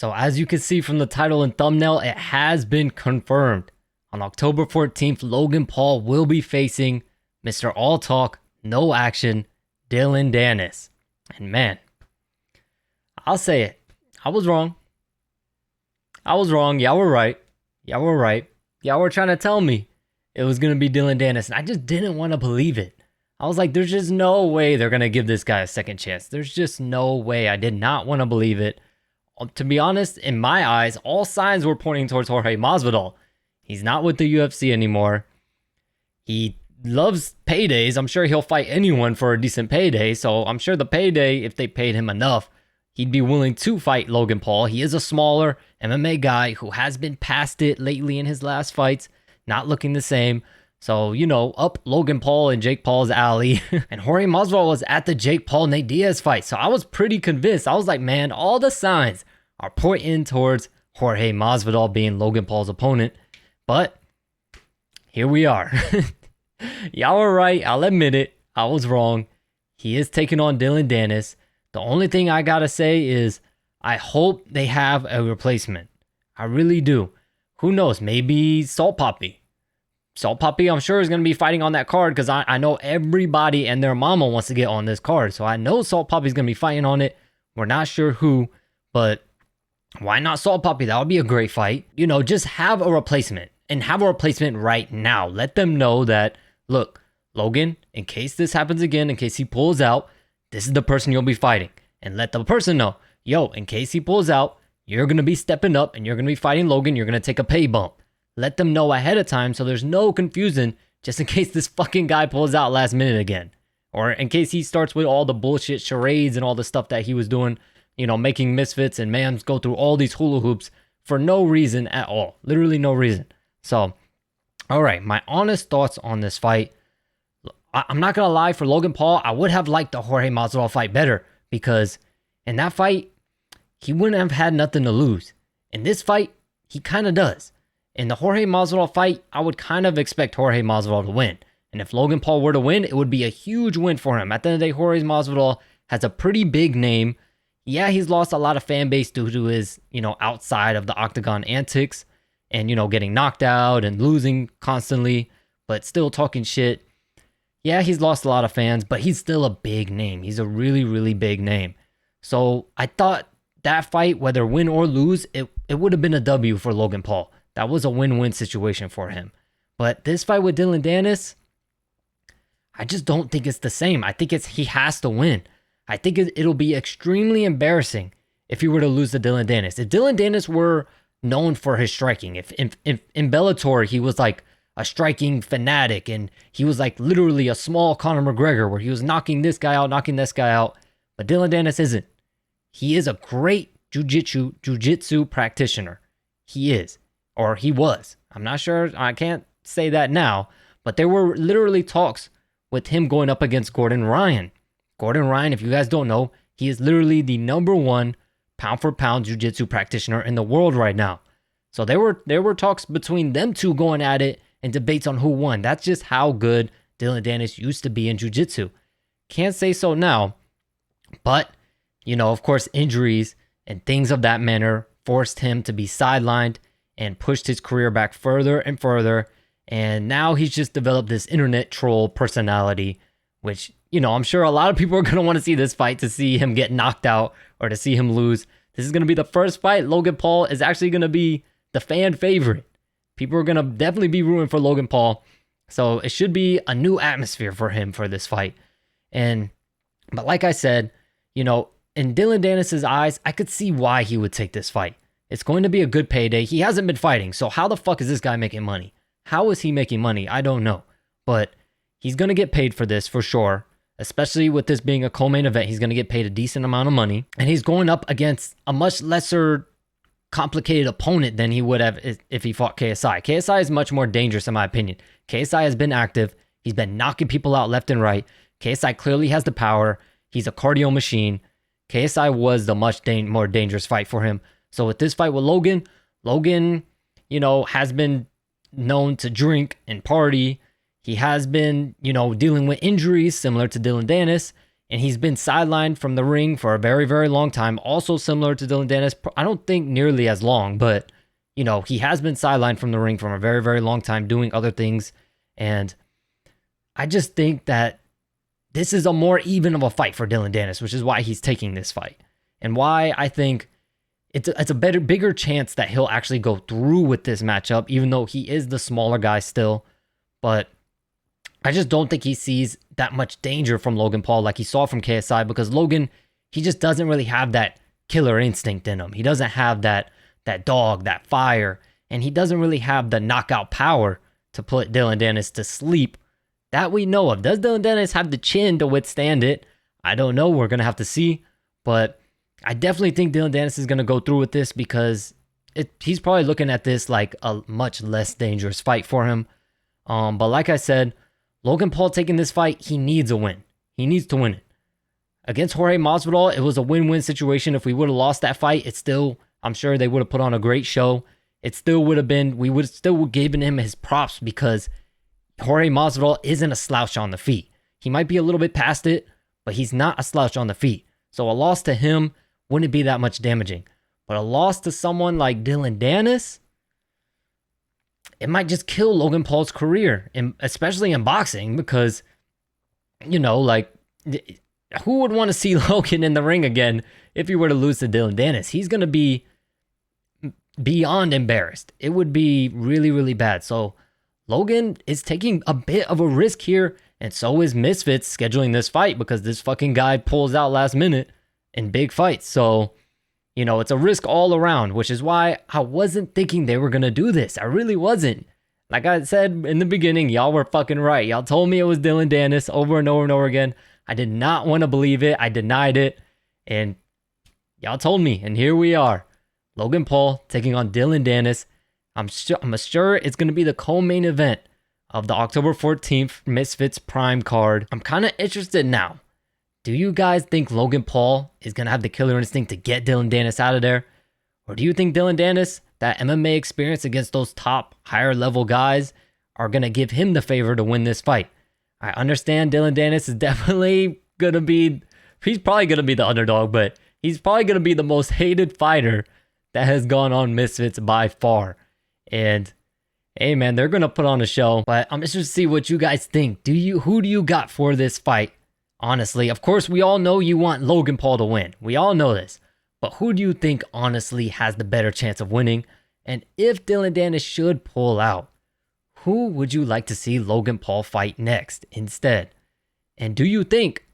So as you can see from the title and thumbnail, it has been confirmed. On October 14th, Logan Paul will be facing Mr. All Talk, No Action, Dillon Danis. And man, I'll say it. I was wrong. Y'all were right. Y'all were trying to tell me it was going to be Dillon Danis, and I just didn't want to believe it. I was like, there's just no way they're going to give this guy a second chance. There's just no way. I did not want to believe it. To be honest, in my eyes, all signs were pointing towards Jorge Masvidal. He's not with the UFC anymore. He loves paydays. I'm sure he'll fight anyone for a decent payday. So I'm sure the payday, if they paid him enough, he'd be willing to fight Logan Paul. He is a smaller MMA guy who has been past it lately in his last fights, not looking the same. So, up Logan Paul and Jake Paul's alley. And Jorge Masvidal was at the Jake Paul-Nate Diaz fight. So I was pretty convinced. I was like, man, all the signs are pointing towards Jorge Masvidal being Logan Paul's opponent. But here we are. Y'all were right. I'll admit it. I was wrong. He is taking on Dillon Danis. The only thing I gotta say is I hope they have a replacement. I really do. Who knows? Maybe Salt Papi. Salt Papi, I'm sure, is going to be fighting on that card because I know everybody and their mama wants to get on this card. So I know Salt Papi's going to be fighting on it. We're not sure who, but why not Salt Papi? That would be a great fight. Just have a replacement and have a replacement right now. Let them know that, look, Logan, in case this happens again, in case he pulls out, this is the person you'll be fighting. And let the person know, yo, in case he pulls out, you're going to be stepping up and you're going to be fighting Logan. You're going to take a pay bump. Let them know ahead of time so there's no confusion just in case this fucking guy pulls out last minute again. Or in case he starts with all the bullshit charades and all the stuff that he was doing, making misfits and mams go through all these hula hoops for no reason at all. Literally no reason. So, all right, my honest thoughts on this fight. I'm not going to lie, for Logan Paul, I would have liked the Jorge Masvidal fight better because in that fight, he wouldn't have had nothing to lose. In this fight, he kind of does. In the Jorge Masvidal fight, I would kind of expect Jorge Masvidal to win. And if Logan Paul were to win, it would be a huge win for him. At the end of the day, Jorge Masvidal has a pretty big name. Yeah, he's lost a lot of fan base due to his, outside of the octagon antics and, getting knocked out and losing constantly, but still talking shit. Yeah, he's lost a lot of fans, but he's still a big name. He's a really, really big name. So I thought that fight, whether win or lose, it would have been a W for Logan Paul. That was a win-win situation for him. But this fight with Dillon Danis, I just don't think it's the same. I think he has to win. I think it'll be extremely embarrassing if he were to lose to Dillon Danis. If Dillon Danis were known for his striking, if in Bellator he was like a striking fanatic and he was like literally a small Conor McGregor where he was knocking this guy out, but Dillon Danis isn't. He is a great jiu-jitsu practitioner. He is. Or he was. I'm not sure. I can't say that now. But there were literally talks with him going up against Gordon Ryan. Gordon Ryan, if you guys don't know, he is literally the #1 pound-for-pound jiu-jitsu practitioner in the world right now. So there were talks between them two going at it and debates on who won. That's just how good Dillon Danis used to be in jiu-jitsu. Can't say so now. But, of course, injuries and things of that manner forced him to be sidelined and pushed his career back further and further. And now he's just developed this internet troll personality, which, I'm sure a lot of people are going to want to see this fight to see him get knocked out or to see him lose. This is going to be the first fight. Logan Paul is actually going to be the fan favorite. People are going to definitely be rooting for Logan Paul. So it should be a new atmosphere for him for this fight. But like I said, in Dillon Danis' eyes, I could see why he would take this fight. It's going to be a good payday. He hasn't been fighting, so how the fuck is this guy making money? How is he making money? I don't know. But he's going to get paid for this for sure, especially with this being a co-main event. He's going to get paid a decent amount of money, and he's going up against a much lesser complicated opponent than he would have if he fought KSI. KSI is much more dangerous in my opinion. KSI has been active. He's been knocking people out left and right. KSI clearly has the power. He's a cardio machine. KSI was the much more dangerous fight for him. So with this fight with Logan, has been known to drink and party. He has been, dealing with injuries similar to Dillon Danis. and he's been sidelined from the ring for a very, very long time. Also similar to Dillon Danis. I don't think nearly as long, but, you know, he has been sidelined from the ring for a very, very long time doing other things. And I just think that this is a more even of a fight for Dillon Danis, which is why he's taking this fight. And why I think it's a bigger chance that he'll actually go through with this matchup, even though he is the smaller guy still. But I just don't think he sees that much danger from Logan Paul like he saw from KSI, because Logan, he just doesn't really have that killer instinct in him. He doesn't have that dog, that fire, and he doesn't really have the knockout power to put Dillon Danis to sleep that we know of. Does Dillon Danis have the chin to withstand it? I don't know. We're going to have to see. But I definitely think Dillon Danis is going to go through with this, because he's probably looking at this like a much less dangerous fight for him. But like I said, Logan Paul taking this fight, he needs a win. He needs to win it. Against Jorge Masvidal, it was a win-win situation. If we would have lost that fight, I'm sure they would have put on a great show. It still would have been, we would have still given him his props, because Jorge Masvidal isn't a slouch on the feet. He might be a little bit past it, but he's not a slouch on the feet. So a loss to him wouldn't be that much damaging. But a loss to someone like Dillon Danis, it might just kill Logan Paul's career, especially in boxing, because, you know, like, who would want to see Logan in the ring again if he were to lose to Dillon Danis? He's going to be beyond embarrassed. It would be really, really bad. So Logan is taking a bit of a risk here, and so is Misfits scheduling this fight, because this fucking guy pulls out last minute in big fights. So, you know, it's a risk all around, which is why I wasn't thinking they were going to do this. I really wasn't. Like I said in the beginning, y'all were fucking right. Y'all told me it was Dillon Danis over and over and over again. I did not want to believe it. I denied it. And y'all told me, and here we are. Logan Paul taking on Dillon Danis. I'm sure it's going to be the co-main event of the October 14th Misfits Prime card. I'm kind of interested now. Do you guys think Logan Paul is going to have the killer instinct to get Dillon Danis out of there? Or do you think Dillon Danis, that MMA experience against those top, higher level guys, are going to give him the favor to win this fight? I understand Dillon Danis is definitely going to be, he's probably going to be the underdog, but he's probably going to be the most hated fighter that has gone on Misfits by far. And hey man, they're going to put on a show, but I'm interested to see what you guys think. Who do you got for this fight? Honestly, of course, we all know you want Logan Paul to win. We all know this. But who do you think honestly has the better chance of winning? And if Dillon Danis should pull out, who would you like to see Logan Paul fight next instead? And do you think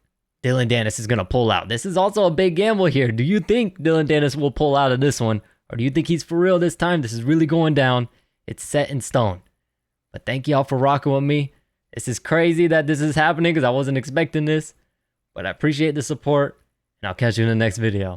Dillon Danis is going to pull out? This is also a big gamble here. Do you think Dillon Danis will pull out of this one? Or do you think he's for real this time? This is really going down. It's set in stone. But thank y'all for rocking with me. This is crazy that this is happening, because I wasn't expecting this. But I appreciate the support, and I'll catch you in the next video.